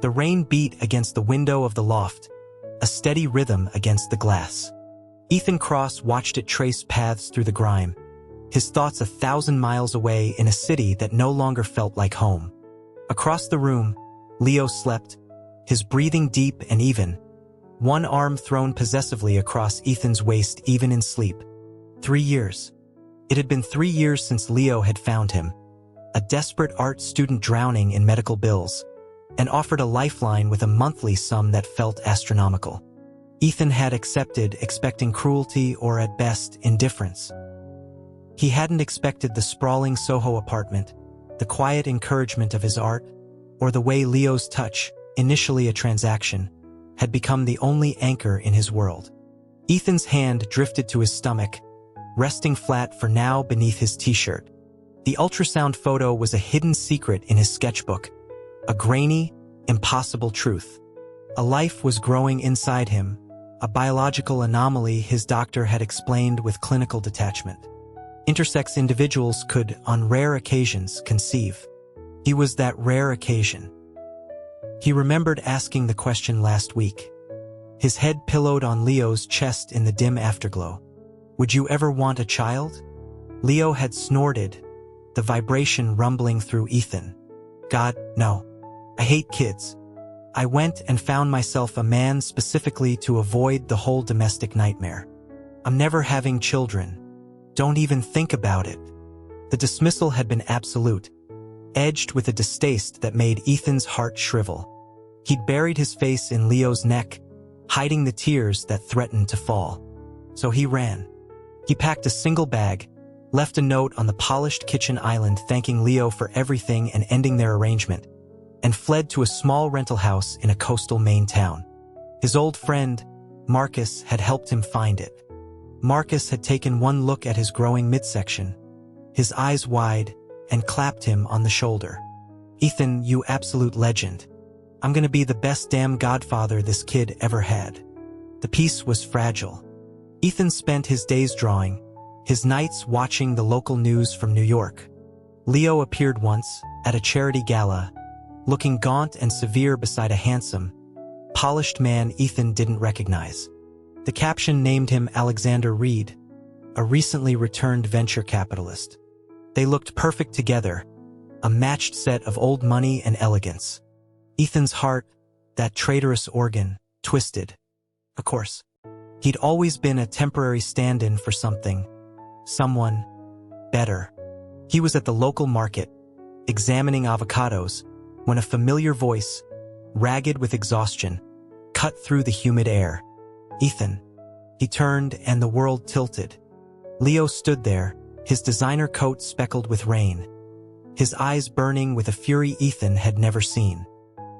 The rain beat against the window of the loft, a steady rhythm against the glass. Ethan Cross watched it trace paths through the grime, his thoughts 1,000 miles away in a city that no longer felt like home. Across the room, Leo slept, his breathing deep and even, one arm thrown possessively across Ethan's waist even in sleep. 3 years. It had been 3 years since Leo had found him, a desperate art student drowning in medical bills, and offered a lifeline with a monthly sum that felt astronomical. Ethan had accepted, expecting cruelty or at best indifference. He hadn't expected the sprawling Soho apartment, the quiet encouragement of his art, or the way Leo's touch, initially a transaction, had become the only anchor in his world. Ethan's hand drifted to his stomach, resting flat for now beneath his t-shirt. The ultrasound photo was a hidden secret in his sketchbook, a grainy, impossible truth. A life was growing inside him, a biological anomaly his doctor had explained with clinical detachment. Intersex individuals could, on rare occasions, conceive. He was that rare occasion. He remembered asking the question last week. His head pillowed on Leo's chest in the dim afterglow. "Would you ever want a child?" Leo had snorted, the vibration rumbling through Ethan. "God, no. I hate kids. I went and found myself a man specifically to avoid the whole domestic nightmare. I'm never having children. Don't even think about it." The dismissal had been absolute, edged with a distaste that made Ethan's heart shrivel. He'd buried his face in Leo's neck, hiding the tears that threatened to fall. So he ran. He packed a single bag, left a note on the polished kitchen island thanking Leo for everything and ending their arrangement, and fled to a small rental house in a coastal Maine town. His old friend, Marcus, had helped him find it. Marcus had taken one look at his growing midsection, his eyes wide, and clapped him on the shoulder. "Ethan, you absolute legend. I'm gonna be the best damn godfather this kid ever had." The piece was fragile. Ethan spent his days drawing, his nights watching the local news from New York. Leo appeared once, at a charity gala, looking gaunt and severe beside a handsome, polished man Ethan didn't recognize. The caption named him Alexander Reed, a recently returned venture capitalist. They looked perfect together, a matched set of old money and elegance. Ethan's heart, that traitorous organ, twisted. Of course, he'd always been a temporary stand-in for something, someone better. He was at the local market, examining avocados, when a familiar voice, ragged with exhaustion, cut through the humid air. "Ethan." He turned and the world tilted. Leo stood there, his designer coat speckled with rain, his eyes burning with a fury Ethan had never seen.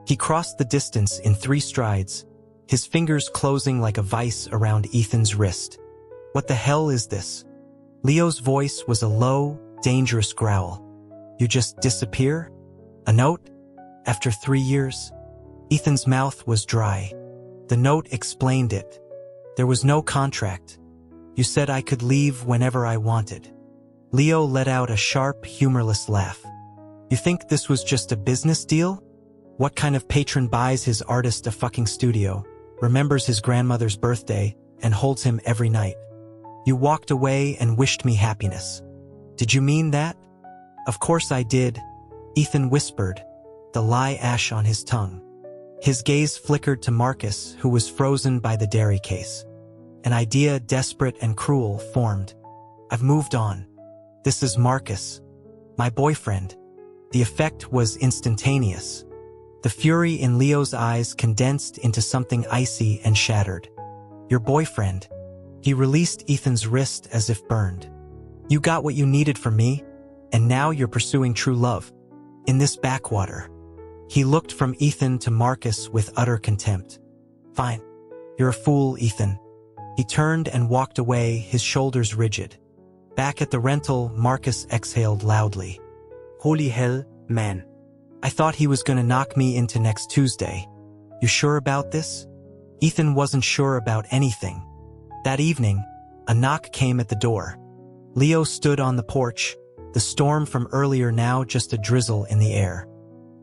He crossed the distance in 3 strides, his fingers closing like a vice around Ethan's wrist. "What the hell is this?" Leo's voice was a low, dangerous growl. "You just disappear? A note? After 3 years?" Ethan's mouth was dry. The note explained it. There was no contract. "You said I could leave whenever I wanted." Leo let out a sharp, humorless laugh. "You think this was just a business deal? What kind of patron buys his artist a fucking studio, remembers his grandmother's birthday, and holds him every night? You walked away and wished me happiness. Did you mean that?" "Of course I did," Ethan whispered, the lie ash on his tongue. His gaze flickered to Marcus, who was frozen by the dairy case. An idea, desperate and cruel, formed. "I've moved on. This is Marcus. My boyfriend." The effect was instantaneous. The fury in Leo's eyes condensed into something icy and shattered. "Your boyfriend." He released Ethan's wrist as if burned. "You got what you needed from me, and now you're pursuing true love. In this backwater." He looked from Ethan to Marcus with utter contempt. "Fine. You're a fool, Ethan." He turned and walked away, his shoulders rigid. Back at the rental, Marcus exhaled loudly. "Holy hell, man. I thought he was gonna knock me into next Tuesday. You sure about this?" Ethan wasn't sure about anything. That evening, a knock came at the door. Leo stood on the porch, the storm from earlier now just a drizzle in the air.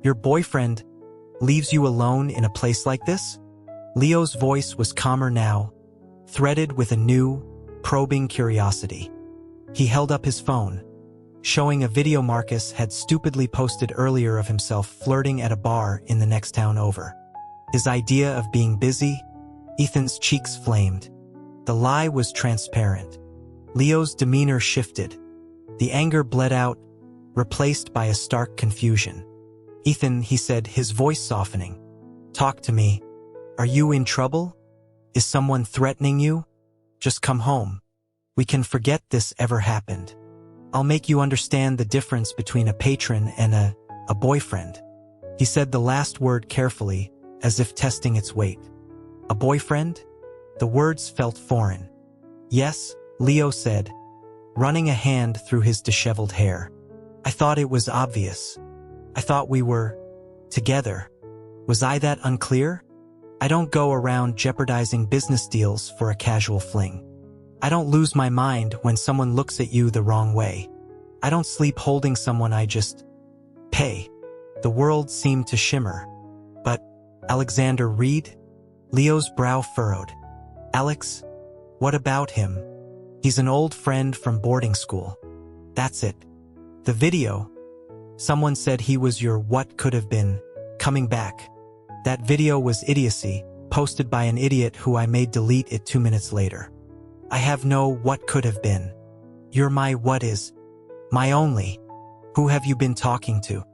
"Your boyfriend," leaves you alone in a place like this?" Leo's voice was calmer now, threaded with a new, probing curiosity. He held up his phone, showing a video Marcus had stupidly posted earlier of himself flirting at a bar in the next town over. His idea of being busy? Ethan's cheeks flamed. The lie was transparent. Leo's demeanor shifted. The anger bled out, replaced by a stark confusion. "Ethan," he said, his voice softening. "Talk to me. Are you in trouble? Is someone threatening you? Just come home. We can forget this ever happened. I'll make you understand the difference between a patron and a boyfriend." He said the last word carefully, as if testing its weight. "A boyfriend?" The words felt foreign. "Yes," Leo said, running a hand through his disheveled hair. "I thought it was obvious. I thought we were together. Was I that unclear? I don't go around jeopardizing business deals for a casual fling. I don't lose my mind when someone looks at you the wrong way. I don't sleep holding someone I just pay." The world seemed to shimmer. "But Alexander Reed?" Leo's brow furrowed. "Alex? What about him? He's an old friend from boarding school. That's it. The video. Someone said he was your what could have been, coming back. That video was idiocy, posted by an idiot who I made delete it 2 minutes later. I have no what could have been. You're my what is. My only. Who have you been talking to?"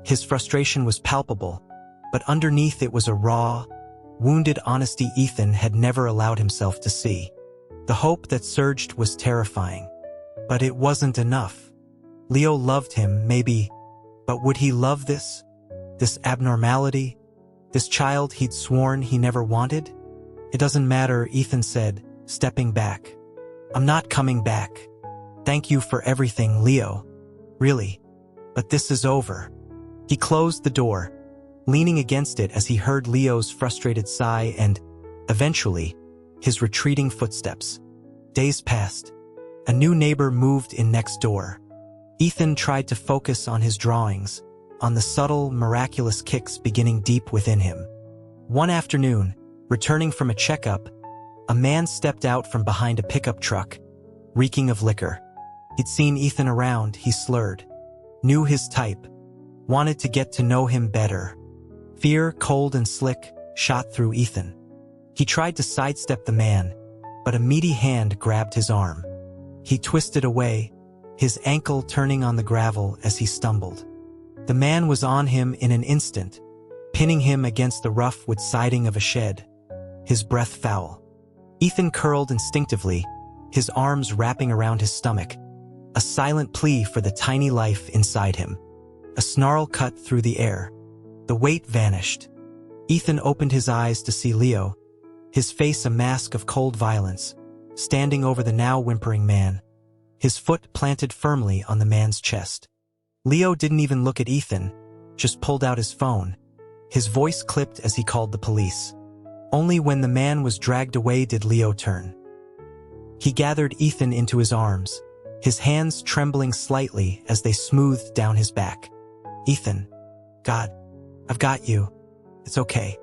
His frustration was palpable, but underneath it was a raw, wounded honesty Ethan had never allowed himself to see. The hope that surged was terrifying. But it wasn't enough. Leo loved him, maybe, but would he love this? This abnormality? This child he'd sworn he never wanted? "It doesn't matter," Ethan said, stepping back. "I'm not coming back. Thank you for everything, Leo. Really. But this is over." He closed the door, leaning against it as he heard Leo's frustrated sigh and, eventually, his retreating footsteps. Days passed. A new neighbor moved in next door. Ethan tried to focus on his drawings, on the subtle, miraculous kicks beginning deep within him. One afternoon, returning from a checkup, a man stepped out from behind a pickup truck, reeking of liquor. He'd seen Ethan around, he slurred. Knew his type. Wanted to get to know him better. Fear, cold and slick, shot through Ethan. He tried to sidestep the man, but a meaty hand grabbed his arm. He twisted away, his ankle turning on the gravel as he stumbled. The man was on him in an instant, pinning him against the rough wood siding of a shed, his breath foul. Ethan curled instinctively, his arms wrapping around his stomach, a silent plea for the tiny life inside him. A snarl cut through the air. The weight vanished. Ethan opened his eyes to see Leo, his face a mask of cold violence, standing over the now whimpering man, his foot planted firmly on the man's chest. Leo didn't even look at Ethan, just pulled out his phone. His voice clipped as he called the police. Only when the man was dragged away did Leo turn. He gathered Ethan into his arms, his hands trembling slightly as they smoothed down his back. "Ethan. God, I've got you. It's okay."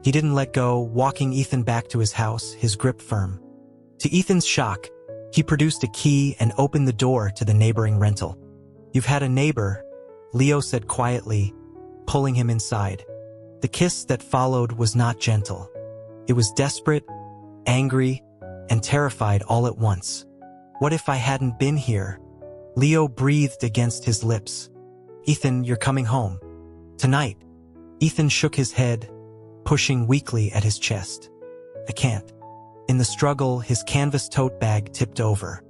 He didn't let go, walking Ethan back to his house, his grip firm. To Ethan's shock, he produced a key and opened the door to the neighboring rental. "You've had a neighbor," Leo said quietly, pulling him inside. The kiss that followed was not gentle. It was desperate, angry, and terrified all at once. "What if I hadn't been here?" Leo breathed against his lips. "Ethan, you're coming home. Tonight." Ethan shook his head, pushing weakly at his chest. "I can't." In the struggle, his canvas tote bag tipped over.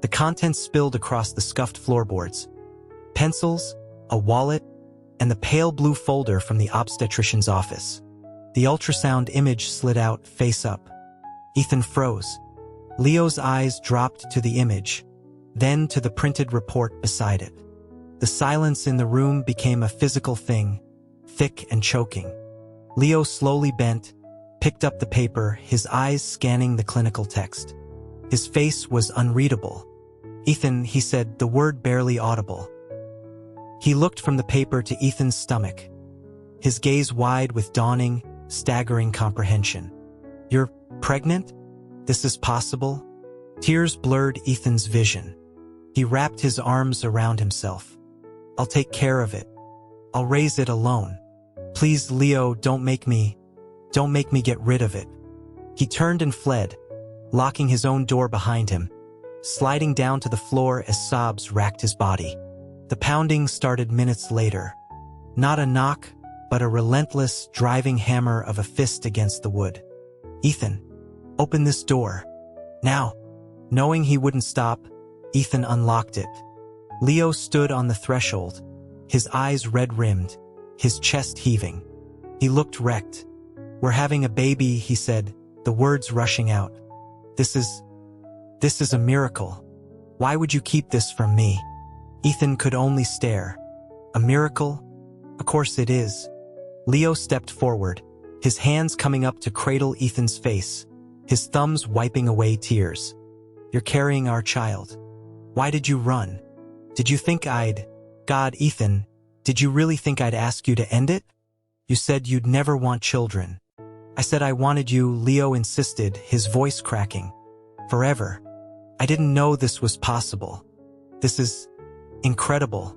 The contents spilled across the scuffed floorboards. Pencils, a wallet, and the pale blue folder from the obstetrician's office. The ultrasound image slid out, face up. Ethan froze. Leo's eyes dropped to the image, then to the printed report beside it. The silence in the room became a physical thing, thick and choking. Leo slowly bent, picked up the paper, his eyes scanning the clinical text. His face was unreadable. "Ethan," he said, the word barely audible. He looked from the paper to Ethan's stomach. his gaze wide with dawning, staggering comprehension. "You're pregnant? This is possible?" Tears blurred Ethan's vision. He wrapped his arms around himself. "I'll take care of it. I'll raise it alone. Please, Leo, don't make me get rid of it." He turned and fled, locking his own door behind him, sliding down to the floor as sobs racked his body. The pounding started minutes later. Not a knock, but a relentless, driving hammer of a fist against the wood. "Ethan, open this door. Now." Knowing he wouldn't stop, Ethan unlocked it. Leo stood on the threshold, his eyes red-rimmed, his chest heaving. He looked wrecked. "We're having a baby," he said, the words rushing out. This is a miracle. Why would you keep this from me?" Ethan could only stare. "A miracle? Of course it is." Leo stepped forward, his hands coming up to cradle Ethan's face, his thumbs wiping away tears. "You're carrying our child. Why did you run? Did you think God, Ethan, did you really think I'd ask you to end it? You said you'd never want children." "I said I wanted you," Leo insisted, his voice cracking. "Forever. I didn't know this was possible. This is incredible."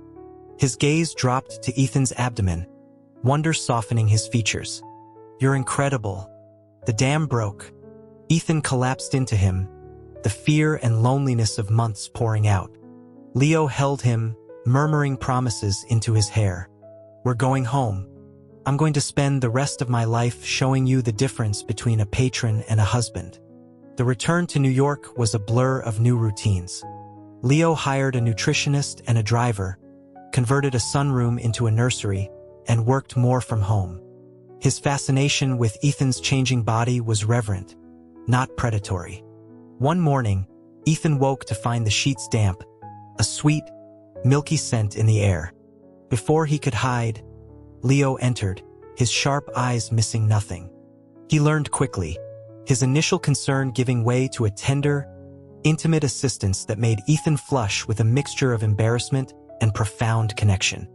His gaze dropped to Ethan's abdomen, wonder softening his features. "You're incredible." The dam broke. Ethan collapsed into him, the fear and loneliness of months pouring out. Leo held him, murmuring promises into his hair. "We're going home. I'm going to spend the rest of my life showing you the difference between a patron and a husband." The return to New York was a blur of new routines. Leo hired a nutritionist and a driver, converted a sunroom into a nursery, and worked more from home. His fascination with Ethan's changing body was reverent, not predatory. One morning, Ethan woke to find the sheets damp, a sweet, milky scent in the air. Before he could hide, Leo entered, his sharp eyes missing nothing. He learned quickly, his initial concern giving way to a tender, intimate assistance that made Ethan flush with a mixture of embarrassment and profound connection.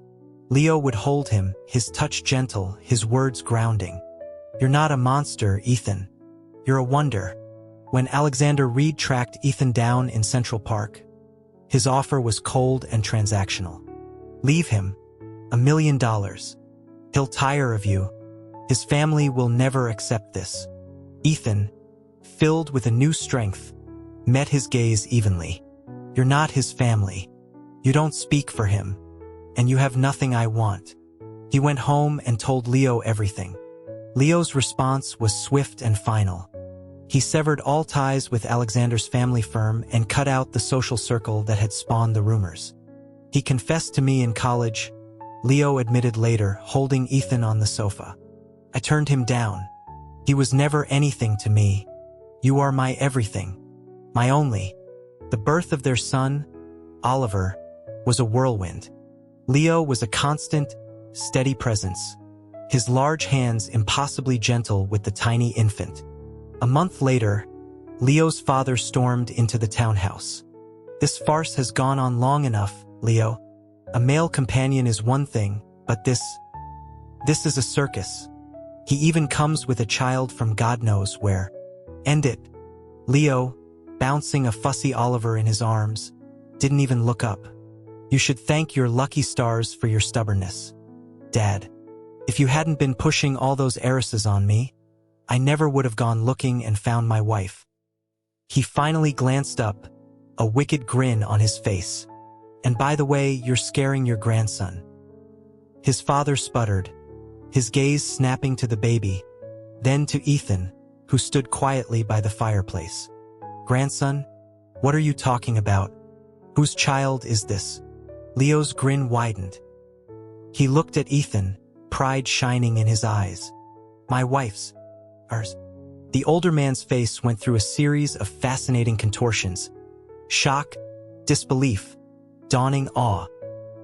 Leo would hold him, his touch gentle, his words grounding. "You're not a monster, Ethan. You're a wonder." When Alexander Reed tracked Ethan down in Central Park, his offer was cold and transactional. "Leave him. $1 million. He'll tire of you. His family will never accept this." Ethan, filled with a new strength, met his gaze evenly. "You're not his family. You don't speak for him. And you have nothing I want." He went home and told Leo everything. Leo's response was swift and final. He severed all ties with Alexander's family firm and cut out the social circle that had spawned the rumors. "He confessed to me in college," Leo admitted later, holding Ethan on the sofa. "I turned him down. He was never anything to me. You are my everything. My only." The birth of their son, Oliver, was a whirlwind. Leo was a constant, steady presence, his large hands impossibly gentle with the tiny infant. A month later, Leo's father stormed into the townhouse. "This farce has gone on long enough, Leo. A male companion is one thing, but this is a circus. He even comes with a child from God knows where. End it." Leo, bouncing a fussy Oliver in his arms, didn't even look up. "You should thank your lucky stars for your stubbornness, Dad. If you hadn't been pushing all those heiresses on me, I never would have gone looking and found my wife." He finally glanced up, a wicked grin on his face. "And by the way, you're scaring your grandson." His father sputtered, his gaze snapping to the baby, then to Ethan, who stood quietly by the fireplace. "Grandson? What are you talking about? Whose child is this?" Leo's grin widened. He looked at Ethan, pride shining in his eyes. "My wife's. Ours." The older man's face went through a series of fascinating contortions. Shock, disbelief, dawning awe.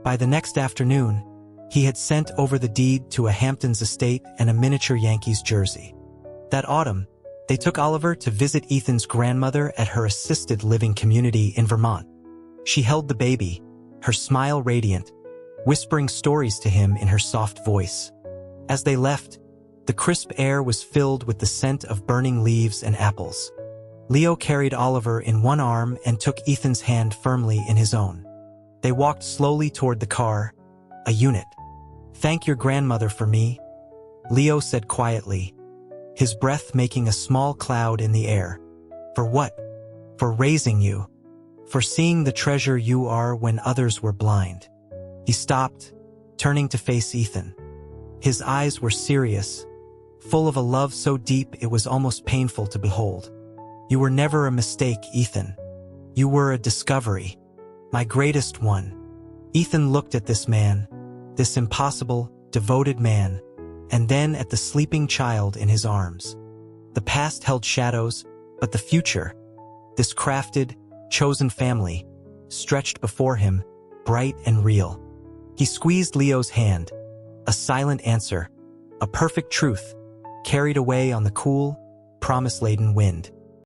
By the next afternoon, he had sent over the deed to a Hamptons estate and a miniature Yankees jersey. That autumn, they took Oliver to visit Ethan's grandmother at her assisted living community in Vermont. She held the baby, her smile radiant, whispering stories to him in her soft voice. As they left, the crisp air was filled with the scent of burning leaves and apples. Leo carried Oliver in one arm and took Ethan's hand firmly in his own. They walked slowly toward the car, a unit. "Thank your grandmother for me," Leo said quietly, his breath making a small cloud in the air. "For what?" "For raising you. For seeing the treasure you are when others were blind." He stopped, turning to face Ethan. His eyes were serious, full of a love so deep it was almost painful to behold. "You were never a mistake, Ethan. You were a discovery. My greatest one." Ethan looked at this man, this impossible, devoted man, and then at the sleeping child in his arms. The past held shadows, but the future, this crafted, chosen family, stretched before him, bright and real. He squeezed Leo's hand, a silent answer, a perfect truth, carried away on the cool, promise-laden wind.